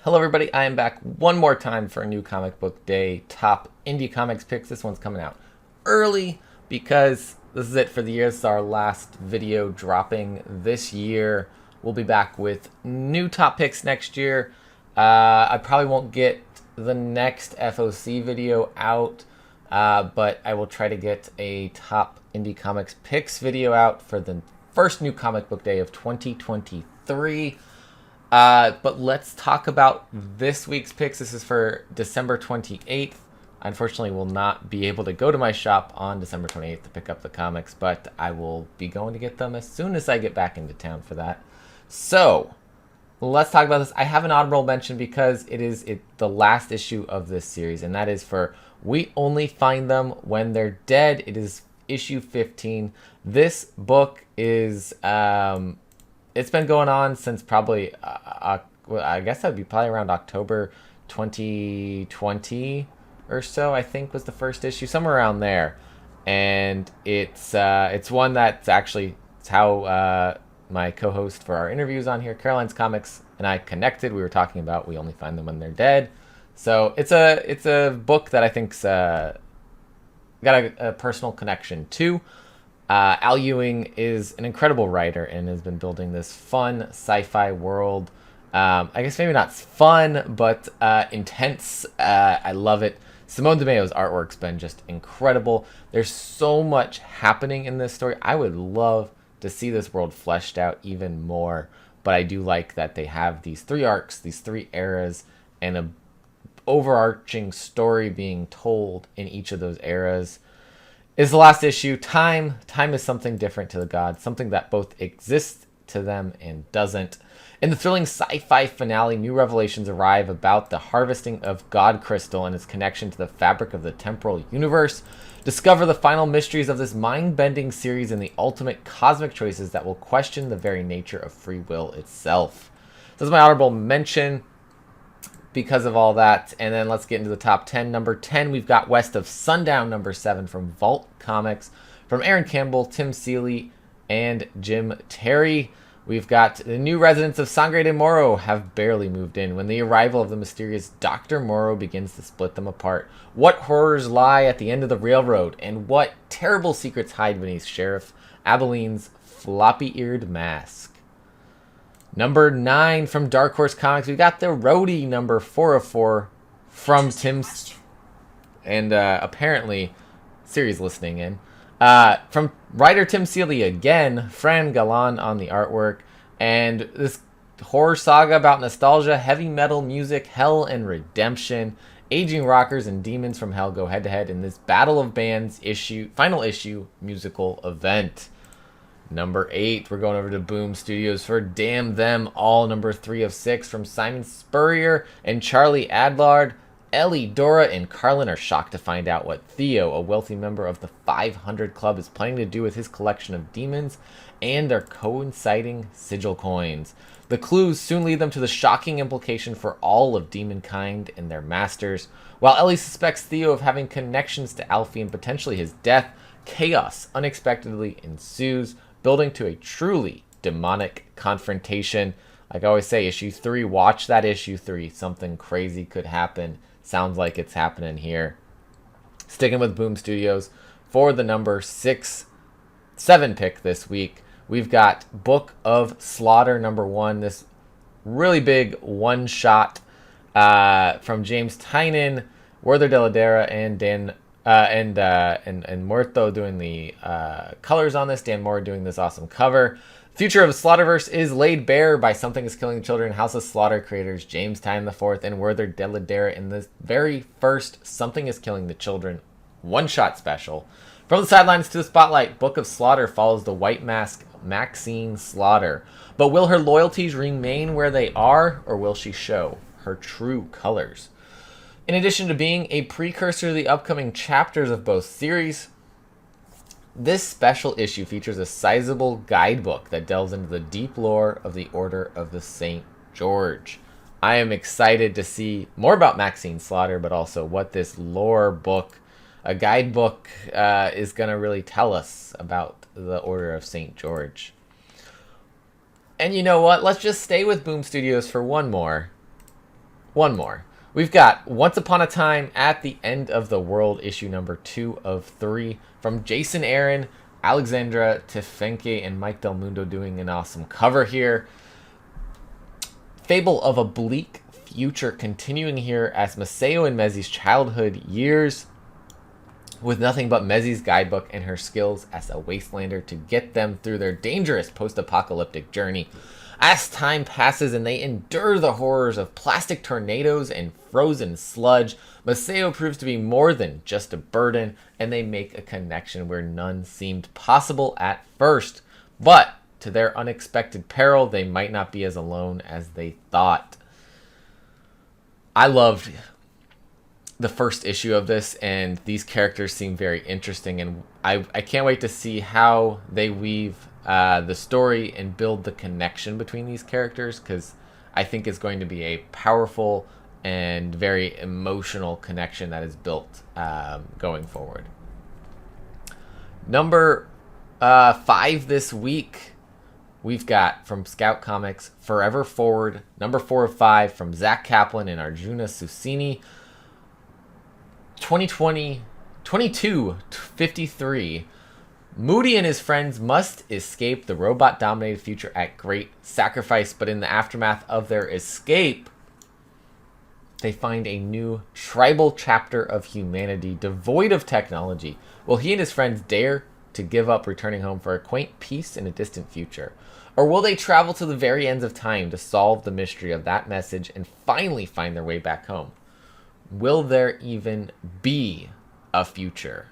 Hello everybody, I am back one more time for a new comic book day top indie comics picks. This one's coming out early because this is it for the year. This is our last video dropping this year. We'll be back with new top picks next year. I probably won't get the next FOC video out, but I will try to get a top indie comics picks video out for the first new comic book day of 2023. But let's talk about this week's picks. This is for December 28th. I unfortunately will not be able to go to my shop on December 28th to pick up the comics, but I will be going to get them as soon as I get back into town for that. So, let's talk about this. I have an honorable mention because it is the last issue of this series, and that is for We Only Find Them When They're Dead. It is issue 15. This book is... it's been going on since probably, I guess that would be probably around October 2020 or so, I think was the first issue, somewhere around there. And it's one that's actually, it's how my co-host for our interviews on here, Caroline's Comics, and I connected. We were talking about We Only Find Them When They're Dead. So it's a book that I think's got a personal connection to. Al Ewing is an incredible writer and has been building this fun sci-fi world. I guess maybe not fun, but intense. I love it. Simone DeMeo's artwork's been just incredible. There's so much happening in this story. I would love to see this world fleshed out even more, but I do like that they have these three arcs, these three eras, and an overarching story being told in each of those eras. Is the last issue. Time is something different to the gods, something that both exists to them and doesn't. In the thrilling sci-fi finale, new revelations arrive about the harvesting of God Crystal and its connection to the fabric of the temporal universe. Discover the final mysteries of this mind-bending series and the ultimate cosmic choices that will question the very nature of free will itself. This is my honorable mention because of all that. And then let's get into the top 10. Number 10, we've got West of Sundown, number 7 from Vault Comics, from Aaron Campbell, Tim Seeley, and Jim Terry. We've got the new residents of Sangre de Moro have barely moved in when the arrival of the mysterious Dr. Moro begins to split them apart. What horrors lie at the end of the railroad, and what terrible secrets hide beneath Sheriff Abeline's floppy-eared mask? Number 9 from Dark Horse Comics, we got the Roadie number 4 of 4 from Tim, and apparently Siri's listening in. From writer Tim Seeley again, Fran Galan on the artwork, and this horror saga about nostalgia, heavy metal music, hell, and redemption. Aging rockers and demons from hell go head to head in this Battle of Bands final issue musical event. Number 8, we're going over to Boom Studios for Damn Them All, number 3 of 6 from Simon Spurrier and Charlie Adlard. Ellie, Dora, and Carlin are shocked to find out what Theo, a wealthy member of the 500 Club, is planning to do with his collection of demons and their coinciding sigil coins. The clues soon lead them to the shocking implication for all of demonkind and their masters. While Ellie suspects Theo of having connections to Alfie and potentially his death, chaos unexpectedly ensues, building to a truly demonic confrontation. Like I always say, issue 3, watch that issue 3. Something crazy could happen. Sounds like it's happening here. Sticking with Boom Studios for the number 7 pick this week, we've got Book of Slaughter number 1. This really big one-shot from James Tynion, Werther Dell'Edera, and Dan and Muerto doing the colors on this. Dan Moore doing this awesome cover. Future of Slaughterverse is laid bare by Something is Killing Children, House of Slaughter creators James Tynion IV and Werther Dell'Edera in this very first Something is Killing the Children one-shot special. From the sidelines to the spotlight, Book of Slaughter follows the White Mask Maxine Slaughter. But will her loyalties remain where they are, or will she show her true colors? In addition to being a precursor to the upcoming chapters of both series, this special issue features a sizable guidebook that delves into the deep lore of the Order of the St. George. I am excited to see more about Maxine Slaughter, but also what this lore book, a guidebook, is going to really tell us about the Order of St. George. And you know what? Let's just stay with Boom Studios for one more. One more. We've got Once Upon a Time at the End of the World, issue number 2 of 3, from Jason Aaron, Alexandra Tefenke, and Mike Del Mundo doing an awesome cover here. Fable of a bleak future continuing here as Maseo and Mezi's childhood years, with nothing but Mezi's guidebook and her skills as a wastelander to get them through their dangerous post-apocalyptic journey. As time passes and they endure the horrors of plastic tornadoes and frozen sludge, Maseo proves to be more than just a burden, and they make a connection where none seemed possible at first. But to their unexpected peril, they might not be as alone as they thought. I loved the first issue of this, and these characters seem very interesting, and I can't wait to see how they weave the story and build the connection between these characters, because I think it's going to be a powerful and very emotional connection that is built going forward. Number 5 this week, we've got from Scout Comics, Forever Forward, number 4 of 5, from Zach Kaplan and Arjuna Susini. 2253. Moody and his friends must escape the robot-dominated future at great sacrifice, but in the aftermath of their escape, they find a new tribal chapter of humanity devoid of technology. Will he and his friends dare to give up returning home for a quaint peace in a distant future? Or will they travel to the very ends of time to solve the mystery of that message and finally find their way back home? Will there even be a future?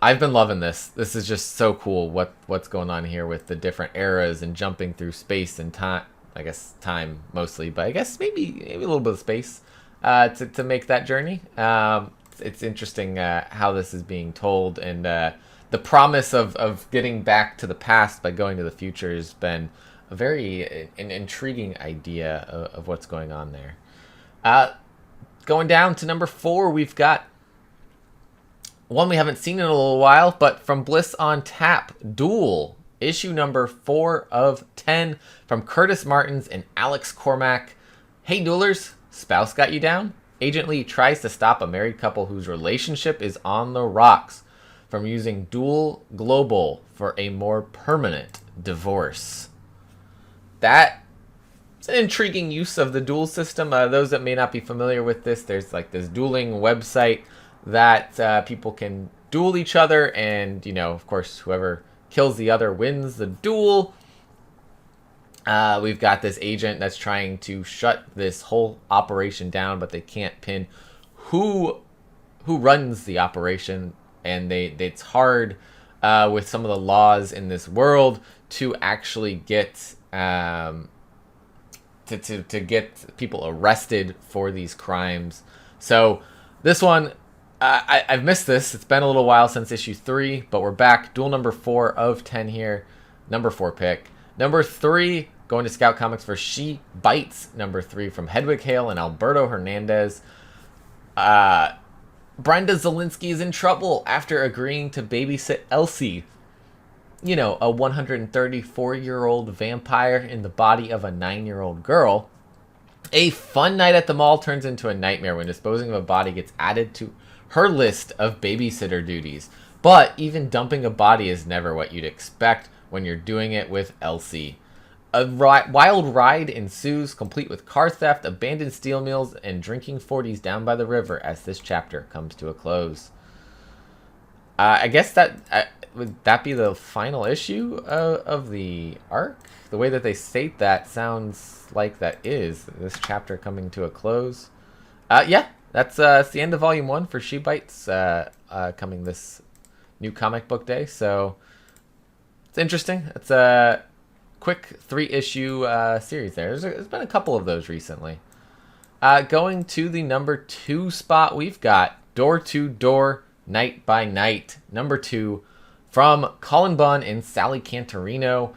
I've been loving this. This is just so cool what's going on here with the different eras and jumping through space and time. I guess time mostly, but I guess maybe a little bit of space to make that journey. It's interesting how this is being told, and the promise of getting back to the past by going to the future has been a very an intriguing idea of what's going on there. Going down to number 4, we've got one we haven't seen in a little while, but from Bliss on Tap, Duel, issue number 4 of 10, from Curtis Martins and Alex Cormack. Hey duelers, spouse got you down? Agent Lee tries to stop a married couple whose relationship is on the rocks from using Duel Global for a more permanent divorce. That is an intriguing use of the Duel system. Those that may not be familiar with this, there's like this dueling website that people can duel each other, and of course whoever kills the other wins the duel. We've got this agent that's trying to shut this whole operation down, but they can't pin who runs the operation, and it's hard with some of the laws in this world to actually get to get people arrested for these crimes. So this one, I've missed this. It's been a little while since issue 3, but we're back. Duel number 4 of 10 here. Number 4 pick. Number 3, going to Scout Comics for She Bites. Number 3 from Hedwig Hale and Alberto Hernandez. Brenda Zelinsky is in trouble after agreeing to babysit Elsie. A 134-year-old vampire in the body of a 9-year-old girl. A fun night at the mall turns into a nightmare when disposing of a body gets added to her list of babysitter duties. But even dumping a body is never what you'd expect when you're doing it with Elsie. A wild ride ensues, complete with car theft, abandoned steel mills, and drinking 40s down by the river as this chapter comes to a close. I guess that would that be the final issue of the arc? The way that they state that sounds like that is this chapter coming to a close. Yeah, that's the end of Volume 1 for She Bites, coming this new comic book day. So it's interesting. It's a quick 3-issue series there. There's been a couple of those recently. Going to the number 2 spot, we've got Door to Door, Night by Night, number 2, from Colin Bunn and Sally Cantorino.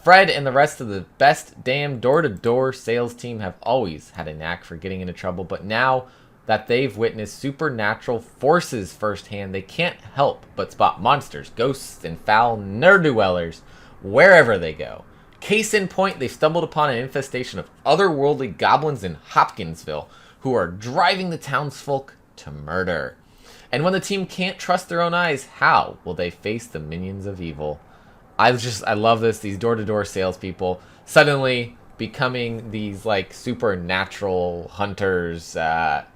Fred and the rest of the best damn door-to-door sales team have always had a knack for getting into trouble, but now that they've witnessed supernatural forces firsthand, they can't help but spot monsters, ghosts, and foul ne'er-do-wellers wherever they go. Case in point, they stumbled upon an infestation of otherworldly goblins in Hopkinsville who are driving the townsfolk to murder. And when the team can't trust their own eyes, how will they face the minions of evil? I love this. These door-to-door salespeople suddenly becoming these like supernatural hunters and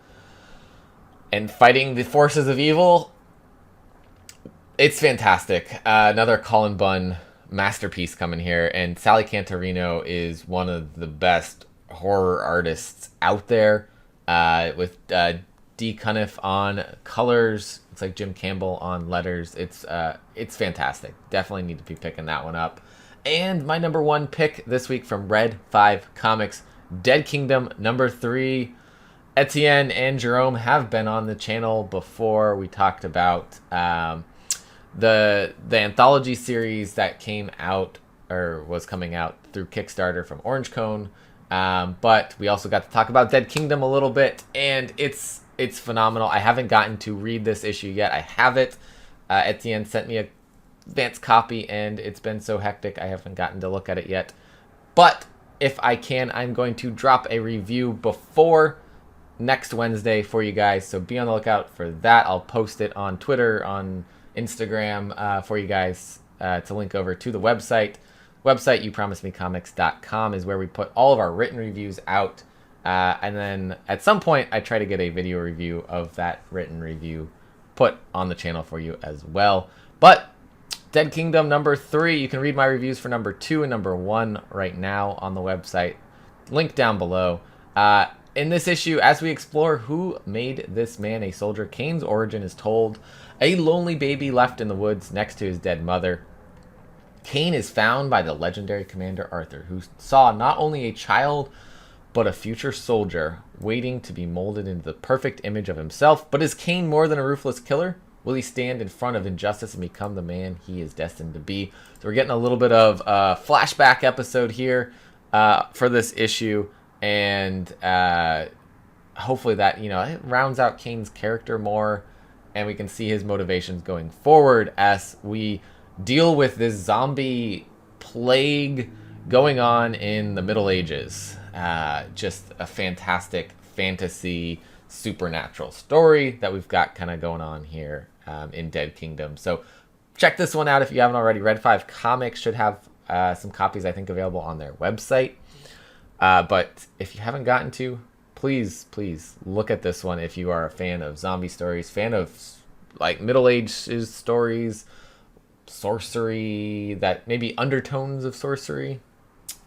fighting the forces of evil. It's fantastic. Another Colin Bunn masterpiece coming here, and Sally Cantorino is one of the best horror artists out there. With D. Cuniff on colors, it's like Jim Campbell on letters. It's fantastic. Definitely need to be picking that one up. And my number one pick this week from Red 5 Comics, Dead Kingdom number 3. Etienne and Jerome have been on the channel before. We talked about the anthology series that came out or was coming out through Kickstarter from Orange Cone. But we also got to talk about Dead Kingdom a little bit, and it's phenomenal. I haven't gotten to read this issue yet. I have it. Etienne sent me a advanced copy, and it's been so hectic I haven't gotten to look at it yet. But if I can, I'm going to drop a review before next Wednesday for you guys, so be on the lookout for that. I'll post it on Twitter, on Instagram for you guys to link over to the website. youpromisemecomics.com is where we put all of our written reviews out, and then at some point I try to get a video review of that written review put on the channel for you as well. But Dead Kingdom number 3, you can read my reviews for number 2 and number 1 right now on the website, link down below. In this issue, as we explore who made this man a soldier, Kane's origin is told. A lonely baby left in the woods next to his dead mother. Kane is found by the legendary Commander Arthur, who saw not only a child, but a future soldier waiting to be molded into the perfect image of himself. But is Kane more than a ruthless killer? Will he stand in front of injustice and become the man he is destined to be? So we're getting a little bit of a flashback episode here for this issue, and hopefully that, it rounds out Kane's character more, and we can see his motivations going forward as we deal with this zombie plague going on in the Middle Ages. Just a fantastic fantasy supernatural story that we've got kind of going on here in Dead Kingdom. So check this one out if you haven't already. Red 5 Comics should have some copies, I think, available on their website. But if you haven't gotten to, please look at this one if you are a fan of zombie stories, fan of like Middle Ages stories, sorcery, that maybe undertones of sorcery.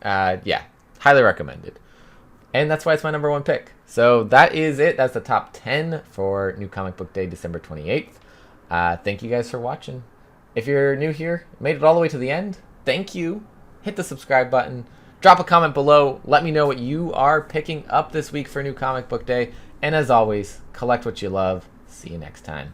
Yeah, highly recommended. And that's why it's my number 1 pick. So that is it. That's the top 10 for New Comic Book Day, December 28th. Thank you guys for watching. If you're new here, made it all the way to the end, thank you. Hit the subscribe button. Drop a comment below. Let me know what you are picking up this week for New Comic Book Day. And as always, collect what you love. See you next time.